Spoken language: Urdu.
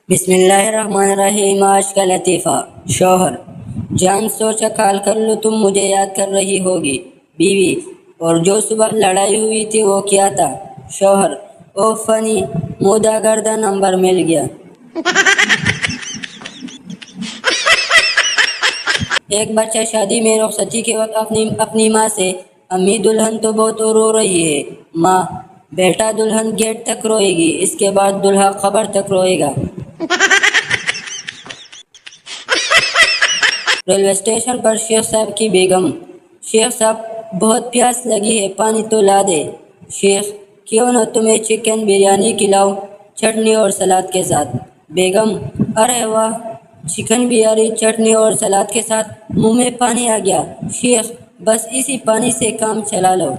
بسم اللہ الرحمن الرحیم۔ آج کا لطیفہ۔ شوہر: جان سوچا کال کر لو، تم مجھے یاد کر رہی ہوگی۔ بیوی: اور جو صبح لڑائی ہوئی تھی وہ کیا تھا؟ شوہر: او فنی، مودہ گردہ نمبر مل گیا۔ ایک بچہ شادی میں رخصتی کے وقت اپنی ماں سے: امی دلہن تو بہت رو رہی ہے۔ ماں: بیٹا دلہن گیٹ تک روئے گی، اس کے بعد دلہا قبر تک روئے گا۔ ریلوے اسٹیشن پر شیخ صاحب کی بیگم: شیخ صاحب بہت پیاس لگی ہے، پانی تو لا دے۔ شیخ: کیوں نہ تمہیں چکن بریانی کھلاؤ، چٹنی اور سلاد کے ساتھ۔ بیگم: ارے واہ، چکن بریانی چٹنی اور سلاد کے ساتھ، منہ میں پانی آ گیا۔ شیخ: بس اسی پانی سے کام چلا لو۔